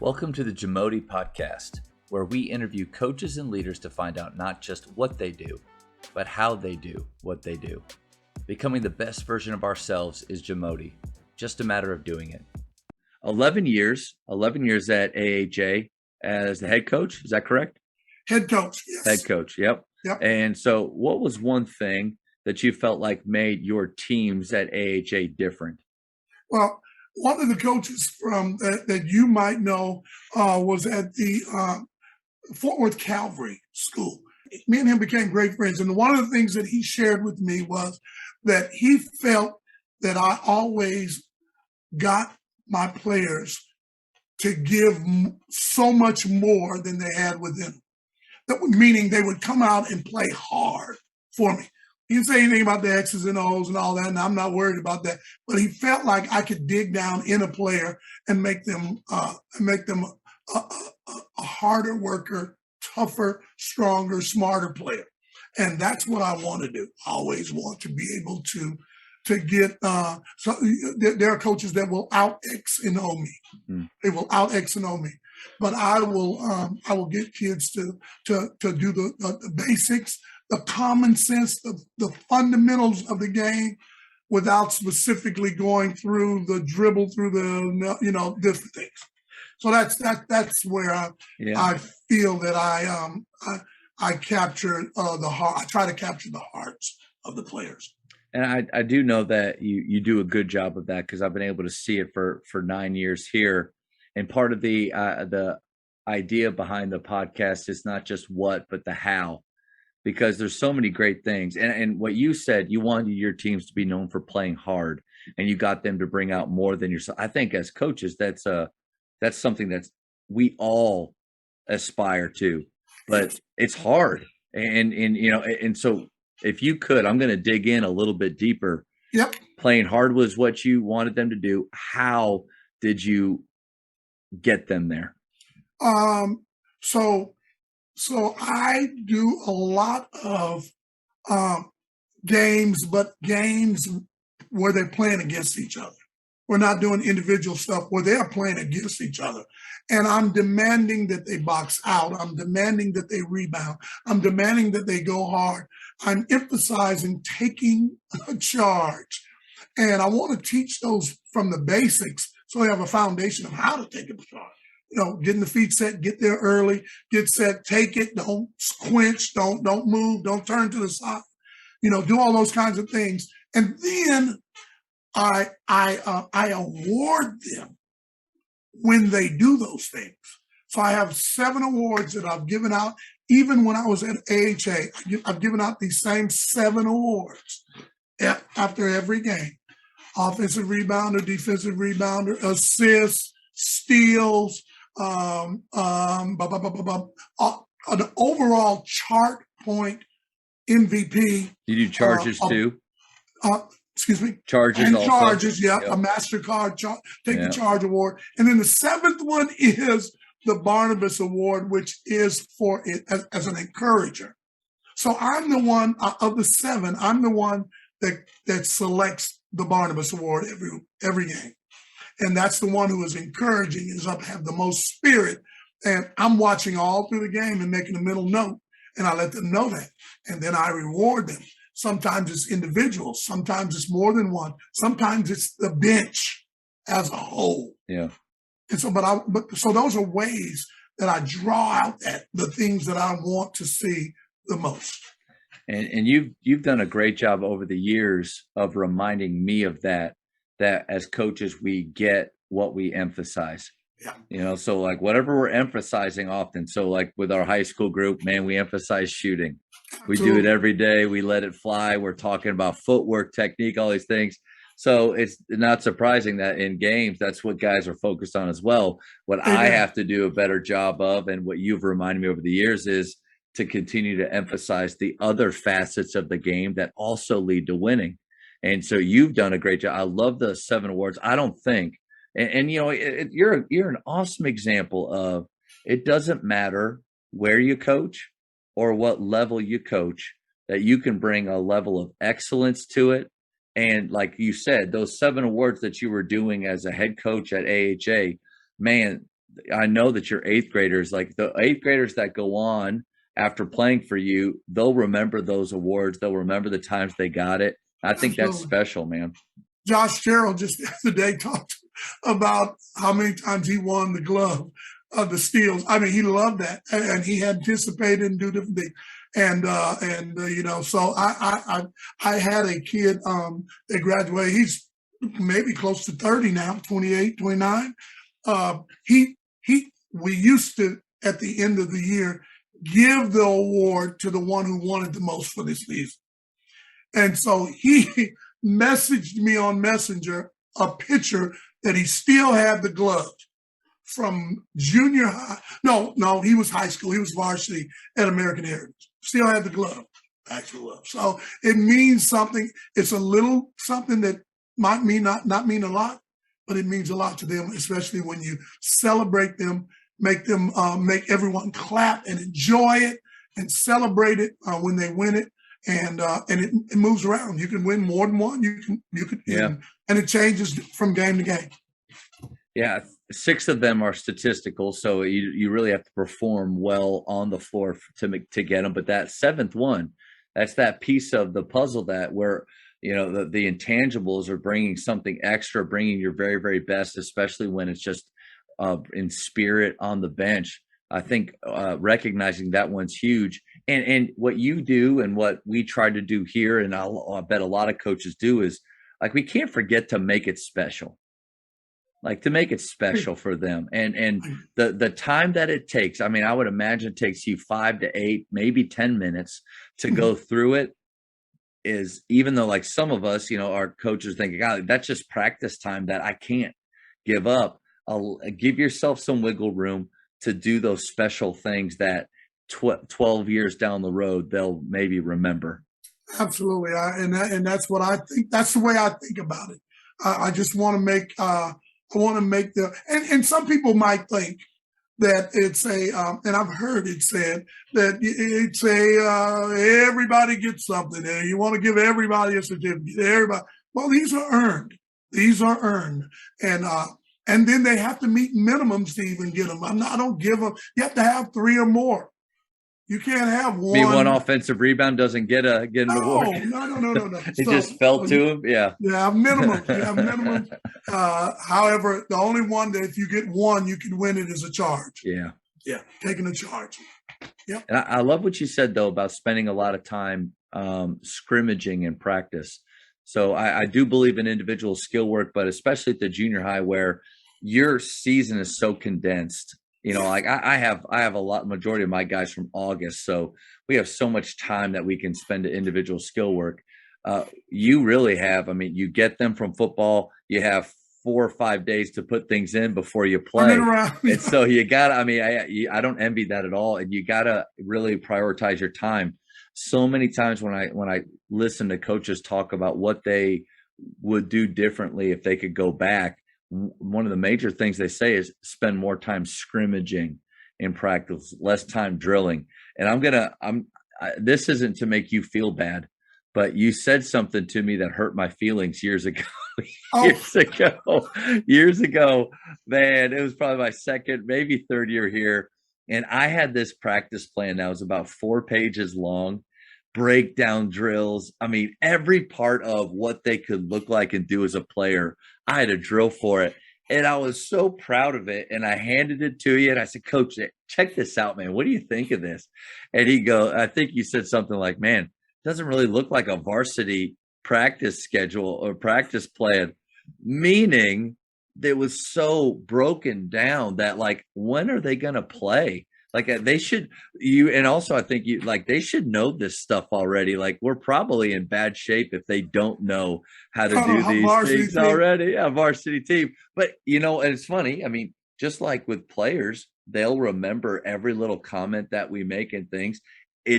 Welcome to the Jamodi podcast, where we interview coaches and leaders to find out not just what they do, but how they do what they do. Becoming the best version of ourselves is Jamodi, just a matter of doing it. 11 years at AHA as the head coach, is that correct? Head coach, yes. Head coach, yep. Yep. And so what was one thing that you felt like made your teams at AHA different? Well, one of the coaches from that you might know was at the Fort Worth Calvary School. Me and him became great friends. And one of the things that he shared with me was that he felt that I always got my players to give so much more than they had within them. Meaning they would come out and play hard for me. He didn't say anything about the X's and O's and all that, and I'm not worried about that. But he felt like I could dig down in a player and make them a harder worker, tougher, stronger, smarter player. And that's what I want to do. I always want to be able to get. So there are coaches that will out X and O me. They will out X and O me. But I will get kids to do the basics, the common sense, the fundamentals of the game, without specifically going through the dribble through the different things. So that's where I feel that I capture the heart. I try to capture the hearts of the players. And I do know that you do a good job of that, because I've been able to see it for 9 years here. And part of the idea behind the podcast is not just what, but the how, because there's so many great things. And what you said, you wanted your teams to be known for playing hard, and you got them to bring out more than yourself. I think as coaches, that's something that we all aspire to, but it's hard. And so if you could, I'm going to dig in a little bit deeper. Yep. Playing hard was what you wanted them to do. How did you get them there? So I do a lot of games, but games where they're playing against each other. We're not doing individual stuff where they're playing against each other. And I'm demanding that they box out. I'm demanding that they rebound. I'm demanding that they go hard. I'm emphasizing taking a charge. And I want to teach those from the basics so they have a foundation of how to take a charge. Getting the feet set, get there early, get set, take it, don't quench, don't move, don't turn to the side, do all those kinds of things. And then I award them when they do those things. So I have 7 awards that I've given out. Even when I was at AHA, I've given out these same 7 awards after every game. Offensive rebounder, defensive rebounder, assists, steals, an overall chart point MVP. You do charges too? Excuse me. Charges and also. Charges, yeah. Yep. A MasterCard take the charge award. And then the 7th one is the Barnabas Award, which is for it as an encourager. So I'm the one of the 7. I'm the one that selects the Barnabas Award every game. And that's the one who is encouraging, is up, have the most spirit. And I'm watching all through the game and making a mental note. And I let them know that. And then I reward them. Sometimes it's individuals. Sometimes it's more than one. Sometimes it's the bench as a whole. Yeah. And so, so those are ways that I draw out the things that I want to see the most. And you've done a great job over the years of reminding me of that as coaches, we get what we emphasize. Yeah. So like whatever we're emphasizing often. So like with our high school group, man, we emphasize shooting. We do it every day. We let it fly. We're talking about footwork, technique, all these things. So it's not surprising that in games, that's what guys are focused on as well. What I have to do a better job of, and what you've reminded me over the years, is to continue to emphasize the other facets of the game that also lead to winning. And so you've done a great job. I love the 7 awards. I don't think, and you're an awesome example of, it doesn't matter where you coach or what level you coach, that you can bring a level of excellence to it. And like you said, those 7 awards that you were doing as a head coach at AHA, man, I know that your eighth graders, like the eighth graders that go on after playing for you, they'll remember those awards. They'll remember the times they got it. I think that's Absolutely. special, man. Josh Carroll just the other day talked about how many times he won the glove of the steals. I mean, he loved that, and he anticipated and do different things. You know, so I had a kid that graduated. He's maybe close to 30 now, 28, 29. He we used to at the end of the year give the award to the one who won it the most for this season. And so he messaged me on Messenger a picture that he still had the gloves from junior high. No, he was high school. He was varsity at American Heritage. Still had the glove, actual glove. So it means something. It's a little something that might not mean a lot, but it means a lot to them, especially when you celebrate them, make everyone clap and enjoy it and celebrate it when they win it. And it moves around. You can win more than one. You can, Yeah. and it changes from game to game. Yeah, 6 of them are statistical, so you really have to perform well on the floor to get them. But that 7th one, that's that piece of the puzzle that where the intangibles are bringing something extra, bringing your very, very best, especially when it's just in spirit on the bench. I think recognizing that one's huge, and what you do and what we try to do here, and I bet a lot of coaches do, is like we can't forget to make it special. Like to make it special for them, and the time that it takes. I mean, I would imagine it takes you 5 to 8, maybe 10 minutes to go through it. Is even though like some of us, our coaches think, God, that's just practice time that I can't give up. I'll give yourself some wiggle room to do those special things that 12 years down the road they'll maybe remember. Absolutely, and that's what I think. That's the way I think about it. I just want to make and some people might think that it's and I've heard it said that it's everybody gets something, and you want to give everybody a certificate. Everybody, well, these are earned. These are earned, and then they have to meet minimums to even get them. I don't give them. You have to have 3 or more. You can't have one. Maybe one offensive rebound doesn't get an award. No. It just fell to him. Yeah. You have minimum. You have minimum. However, the only one that if you get one, you can win it is a charge. Yeah. Yeah. Taking a charge. Yeah. And I love what you said though about spending a lot of time scrimmaging in practice. So I do believe in individual skill work, but especially at the junior high where your season is so condensed. Like I have majority of my guys from August. So we have so much time that we can spend to individual skill work. You really have, I mean, you get them from football, you have 4 or 5 days to put things in before you play. And so you gotta, I mean, I don't envy that at all. And you gotta really prioritize your time. So many times when I listen to coaches talk about what they would do differently if they could go back, one of the major things they say is spend more time scrimmaging in practice, less time drilling. And this isn't to make you feel bad, but you said something to me that hurt my feelings years ago. Years ago, man, it was probably my second, maybe third year here. And I had this practice plan that was about 4 pages long, breakdown drills. I mean, every part of what they could look like and do as a player, I had a drill for it. And I was so proud of it. And I handed it to you and I said, Coach, check this out, man. What do you think of this? And I think you said something like, man, it doesn't really look like a varsity practice schedule or practice plan, meaning that was so broken down that like, when are they going to play? Like they should and also I think they should know this stuff already. Like we're probably in bad shape if they don't know how to do these things already. Yeah, varsity team. But and it's funny. I mean, just like with players, they'll remember every little comment that we make and things. I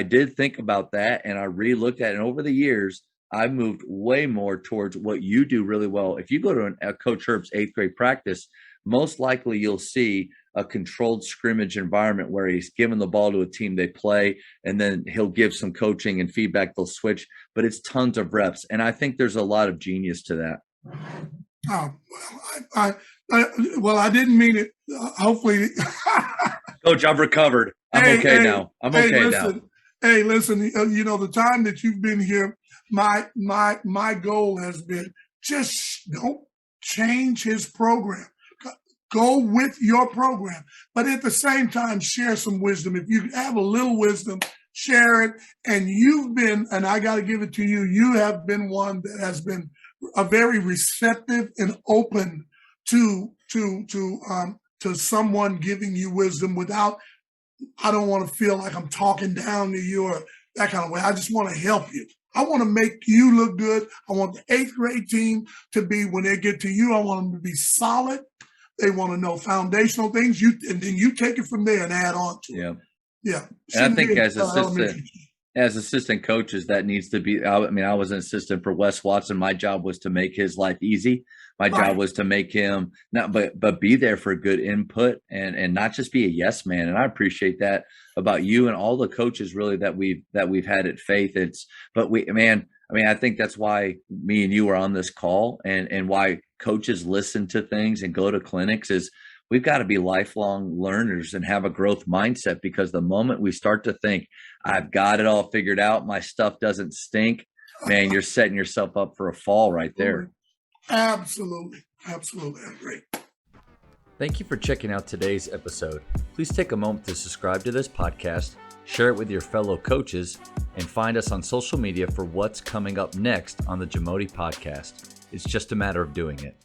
did think about that and I re-looked at it. And over the years, I've moved way more towards what you do really well. If you go to a Coach Herb's 8th grade practice, most likely you'll see a controlled scrimmage environment where he's giving the ball to a team they play, and then he'll give some coaching and feedback. They'll switch, but it's tons of reps. And I think there's a lot of genius to that. Oh, well, Well, I didn't mean it. Hopefully. Coach, I've recovered. I'm okay now. I'm okay now. Hey, listen, the time that you've been here, my goal has been just don't change his program. Go with your program, but at the same time, share some wisdom. If you have a little wisdom, share it. And you've been, and I got to give it to you, you have been one that has been a very receptive and open to someone giving you wisdom without, I don't want to feel like I'm talking down to you or that kind of way. I just want to help you. I want to make you look good. I want the 8th grade team to be, when they get to you, I want them to be solid. They want to know foundational things. And then you take it from there and add on to it. Yeah. And I think as assistant coaches, that needs to be, I was an assistant for Wes Watson. My job was to make his life easy. My job was to make him but be there for good input and not just be a yes man. And I appreciate that about you and all the coaches really that we've had at Faith. I think that's why me and you are on this call and why coaches listen to things and go to clinics is we've got to be lifelong learners and have a growth mindset, because the moment we start to think I've got it all figured out, my stuff doesn't stink, man, you're setting yourself up for a fall right there. Absolutely. I agree. Thank you for checking out today's episode. Please take a moment to subscribe to this podcast, share it with your fellow coaches, and find us on social media for what's coming up next on the Jamodi podcast. It's just a matter of doing it.